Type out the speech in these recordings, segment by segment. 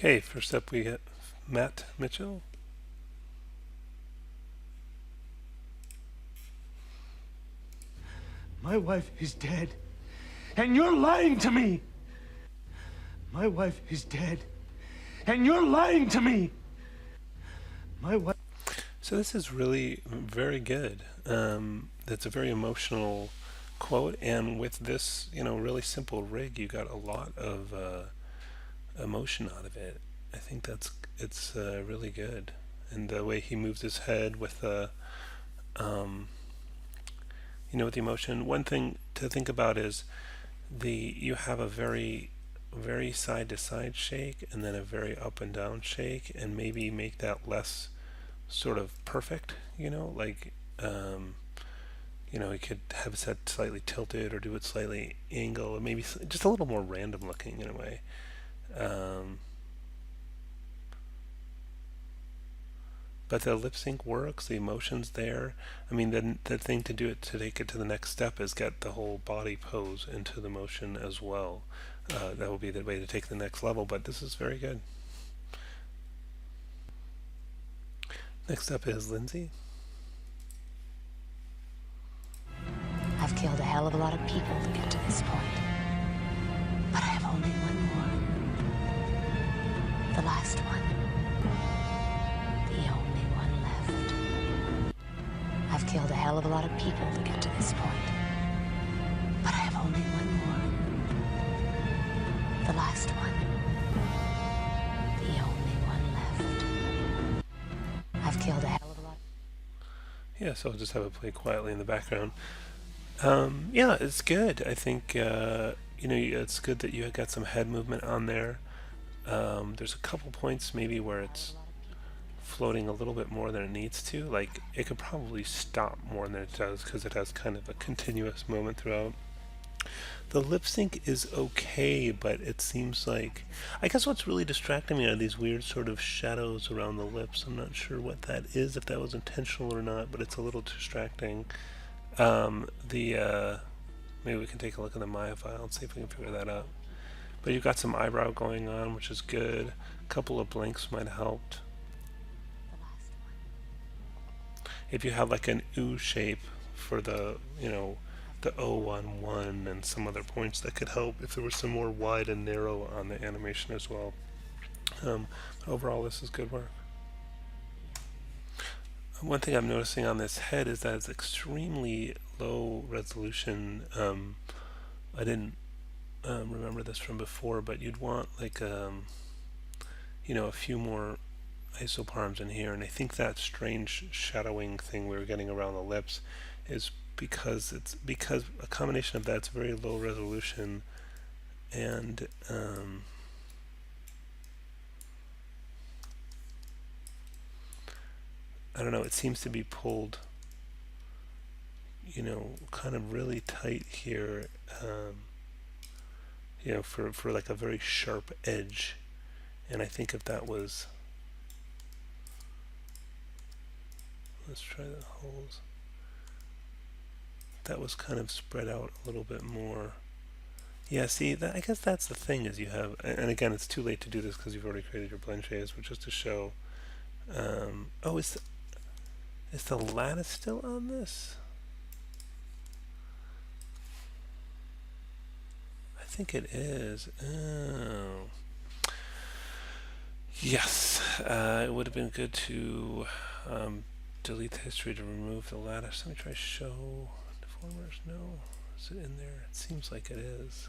Okay, first up we got Matt Mitchell. My wife is dead, and you're lying to me. My wife is dead, and you're lying to me. My wife. So this is really very good. That's a very emotional quote, and with this, really simple rig, you got a lot of emotion out of it. I think it's really good, and the way he moves his head with the, um, with the emotion. One thing to think about is you have a very side to side shake, and then a very up and down shake, and maybe make that less sort of perfect. He could have his head slightly tilted or do it slightly angle, or maybe just a little more random looking in a way. Um, but the lip sync works, the emotion's there. I mean, the thing to do it to take it to the next step is get the whole body pose into the motion as well. That will be the way to take the next level, but this is very good. Next up is Lindsay. I've killed a hell of a lot of people to get to this point. But I have only one more. The last one. The only one left. I've killed a hell of a lot of people to get to this point. But I have only one more. The last one. The only one left. I've killed a hell of a lot. Yeah, so I'll just have it play quietly in the background. Yeah, it's good. I think it's good that you got some head movement on there. There's a couple points maybe where it's floating a little bit more than it needs to. Like it could probably stop more than it does because it has kind of a continuous moment throughout. The lip sync is okay, but it seems like I guess what's really distracting me are these weird sort of shadows around the lips. I'm not sure what that is, if that was intentional or not, but it's a little distracting. The maybe we can take a look at the Maya file and see if we can figure that out. But you've got some eyebrow going on, which is good. A couple of blinks might have helped. If you have like an U shape for the the O on one and some other points, that could help if there was some more wide and narrow on the animation as well. Overall, this is good work. One thing I'm noticing on this head is that it's extremely low resolution. I didn't remember this from before, but you'd want like a few more isoparms in here, and I think that strange shadowing thing we were getting around the lips is because a combination of that's very low resolution, and I don't know, it seems to be pulled kind of really tight here, for like a very sharp edge. And I think if that was, let's try the holes, that was kind of spread out a little bit more. Yeah, see, I guess that's the thing is you have, and again, it's too late to do this because you've already created your blend shades, but just to show, oh, is the lattice still on this? I think it is. Oh. Yes, it would have been good to delete the history to remove the lattice. Let me try show deformers. No, is it in there? It seems like it is.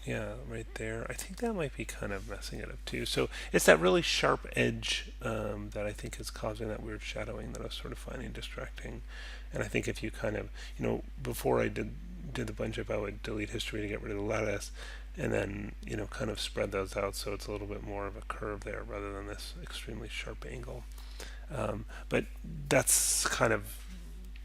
Yeah, right there. I think that might be kind of messing it up too. So it's that really sharp edge that I think is causing that weird shadowing that I was sort of finding distracting. And I think if you kind of, before I did the bunch up, I would delete history to get rid of the lattice, and then kind of spread those out so it's a little bit more of a curve there rather than this extremely sharp angle. But that's kind of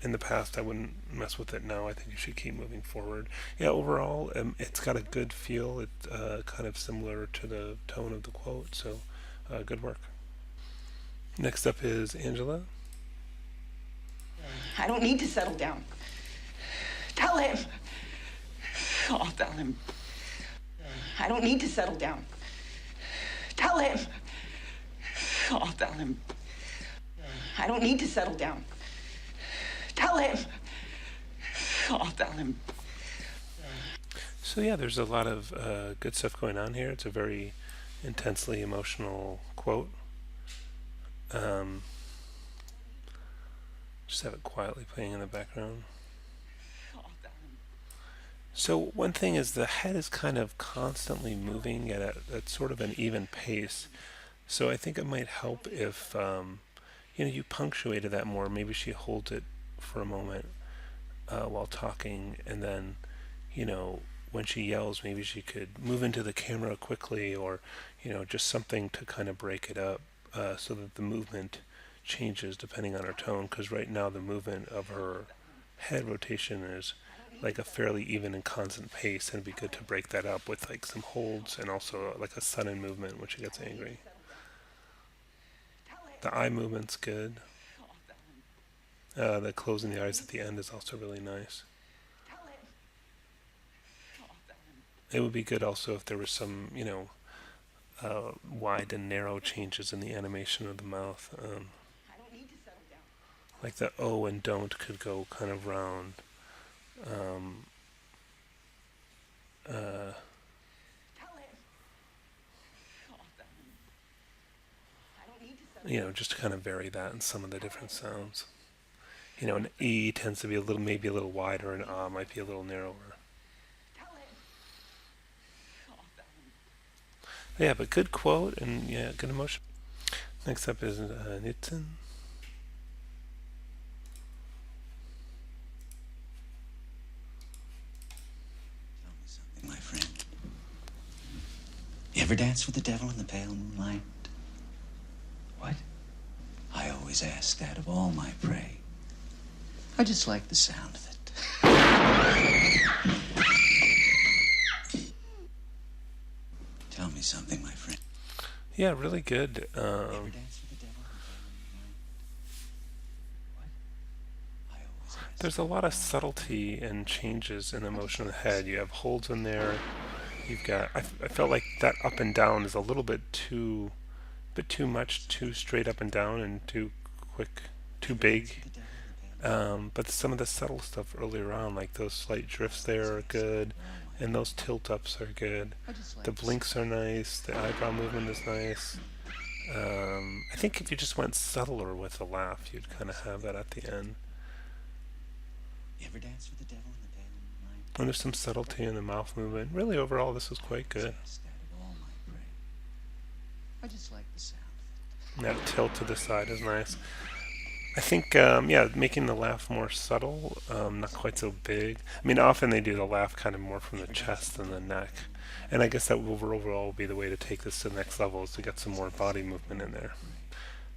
in the past. I wouldn't mess with it now. I think you should keep moving forward. Yeah, overall, it's got a good feel. It's kind of similar to the tone of the quote, so good work. Next up is Angela. I don't need to settle down. Tell him. Oh, tell him. I don't need to settle down. Tell him. Oh, tell him. I don't need to settle down. Tell him. Oh, tell him. So yeah, there's a lot of good stuff going on here. It's a very intensely emotional quote. Just have it quietly playing in the background. So one thing is the head is kind of constantly moving at sort of an even pace. So I think it might help if you punctuated that more. Maybe she holds it for a moment while talking, and then when she yells, maybe she could move into the camera quickly, or just something to kind of break it up so that the movement changes depending on her tone. Because right now the movement of her head rotation is like a fairly even and constant pace, and it'd be good to break that up with like some holds and also like a sudden movement when she gets angry. The eye movement's good. The closing the eyes at the end is also really nice. It would be good also if there was some, wide and narrow changes in the animation of the mouth. Like the O and don't could go kind of round. Just to kind of vary that in some of the different sounds. An E tends to be maybe a little wider, and A might be a little narrower. Yeah, but good quote and yeah, good emotion. Next up is Nitzen. Tell me something, my friend. You ever dance with the devil in the pale moonlight? What? I always ask that of all my prey. I just like the sound of it. Tell me something, my friend. Yeah, really good. You ever dance with the devil in the pale moonlight? What? I always ask. There's a lot of subtlety and changes in the motion of the head. You have holds in there. You've got. I felt like that up and down is a little bit too much, too straight up and down, and too quick, too big. But some of the subtle stuff earlier on, like those slight drifts there, are good, and those tilt ups are good. The blinks are nice. The eyebrow movement is nice. I think if you just went subtler with a laugh, you'd kind of have that at the end. You ever dance with the devil in the pale moonlight? And there's some subtlety in the mouth movement. Really, overall, this is quite good. Ask that of all my prey. I just like the sound of it. And that tilt to the side is nice. I think, making the laugh more subtle, not quite so big. I mean, often they do the laugh kind of more from the chest than the neck. And I guess that will overall be the way to take this to the next level, is to get some more body movement in there.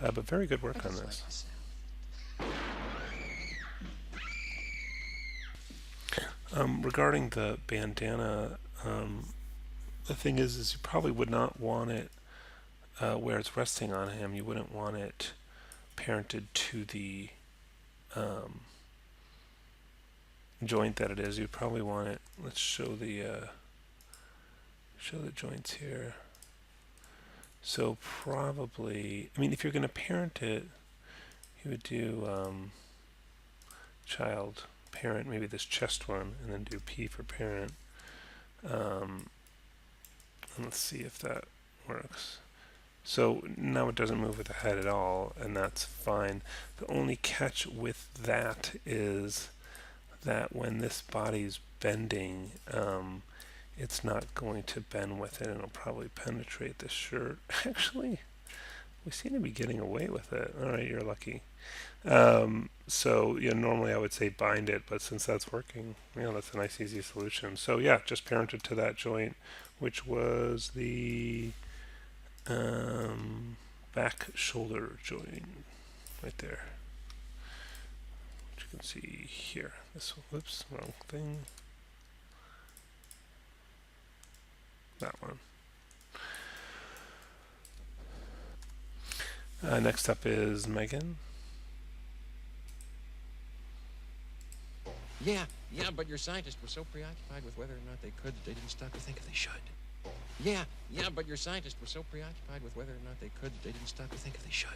But very good work on this. Regarding the bandana, the thing is you probably would not want it where it's resting on him. You wouldn't want it parented to the joint that it is. You'd probably want it. Let's show the joints here. So probably, I mean, if you're going to parent it, you would do child, parent, maybe this chest one, and then do P for parent. And let's see if that works. So now it doesn't move with the head at all, and that's fine. The only catch with that is that when this body's bending, it's not going to bend with it, and it'll probably penetrate the shirt. Actually, we seem to be getting away with it. All right, you're lucky. So normally I would say bind it, but since that's working, that's a nice easy solution. So yeah, just parent it to that joint, which was the back shoulder joint right there, which you can see here. This one, whoops, wrong thing. That one. Next up is Megan. Yeah, but your scientists were so preoccupied with whether or not they could that they didn't stop to think if they should. Yeah, but your scientists were so preoccupied with whether or not they could, they didn't stop to think if they should.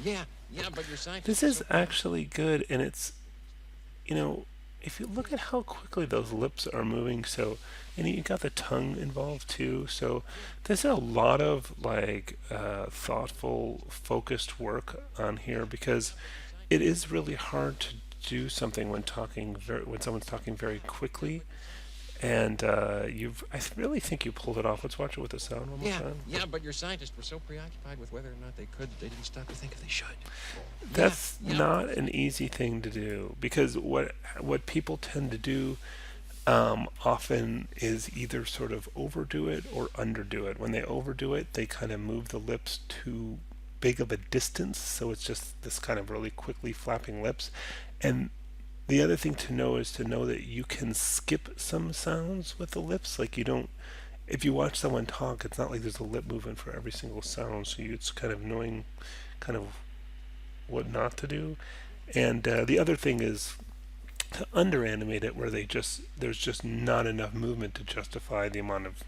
Yeah, but your scientists This were is so actually good, and it's, you know, if you look at how quickly those lips are moving, so, and you got the tongue involved too, so there's a lot of like thoughtful, focused work on here because it is really hard to do something when when someone's talking very quickly. And I really think you pulled it off. Let's watch it with the sound one more time. Yeah, but your scientists were so preoccupied with whether or not they could, they didn't stop to think if they should. That's not an easy thing to do because what people tend to do often is either sort of overdo it or underdo it. When they overdo it, they kind of move the lips too big of a distance, so it's just this kind of really quickly flapping lips. And the other thing to know is to know that you can skip some sounds with the lips. Like you don't, if you watch someone talk, it's not like there's a lip movement for every single sound. So it's kind of knowing kind of what not to do. And the other thing is to under animate it where there's just not enough movement to justify the amount of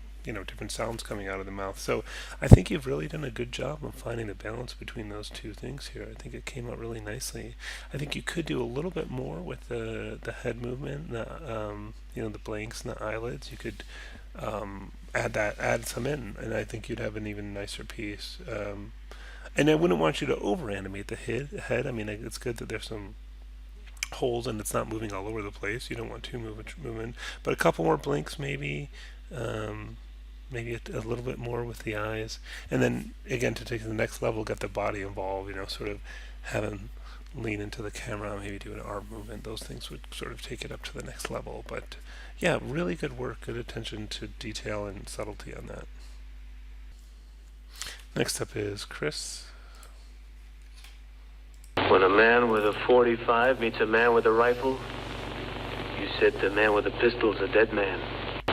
different sounds coming out of the mouth. So I think you've really done a good job of finding the balance between those two things here. I think it came out really nicely. I think you could do a little bit more with the head movement, the blinks and the eyelids. You could add some in, and I think you'd have an even nicer piece. And I wouldn't want you to over animate the head. I mean, it's good that there's some holes and it's not moving all over the place. You don't want too much movement, but a couple more blinks maybe. Maybe a little bit more with the eyes, and then again to take it to the next level, get the body involved. Sort of have him lean into the camera, maybe do an arm movement. Those things would sort of take it up to the next level. But yeah, really good work, good attention to detail and subtlety on that. Next up is Chris. When a man with a .45 meets a man with a rifle, you said the man with a pistol's a dead man.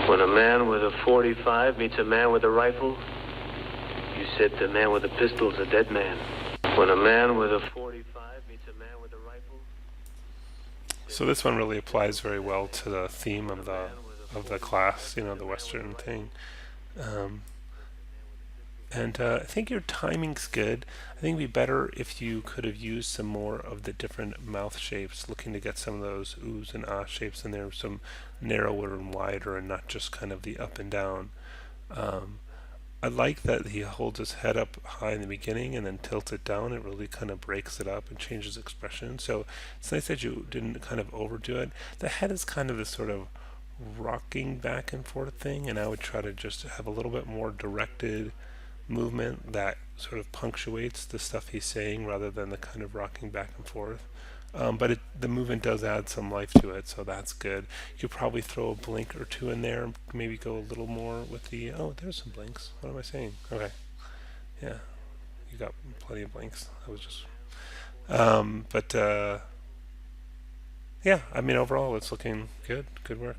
When a man with a .45 meets a man with a rifle, you said the man with a pistol's a dead man. When a man with a .45 meets a man with a rifle. So this one really applies very well to the theme of the class, the Western thing. And I think your timing's good. I think it'd be better if you could have used some more of the different mouth shapes, looking to get some of those oohs and ahs shapes in there, some narrower and wider and not just kind of the up and down. I like that he holds his head up high in the beginning and then tilts it down. It really kind of breaks it up and changes expression. So it's nice that you didn't kind of overdo it. The head is kind of this sort of rocking back and forth thing, and I would try to just have a little bit more directed movement that sort of punctuates the stuff he's saying rather than the kind of rocking back and forth. But the movement does add some life to it, so that's good. You could probably throw a blink or two in there, maybe go a little more with the, there's some blinks. What am I saying? Okay. Yeah, you got plenty of blinks. I was just, yeah, I mean, overall, it's looking good. Good work.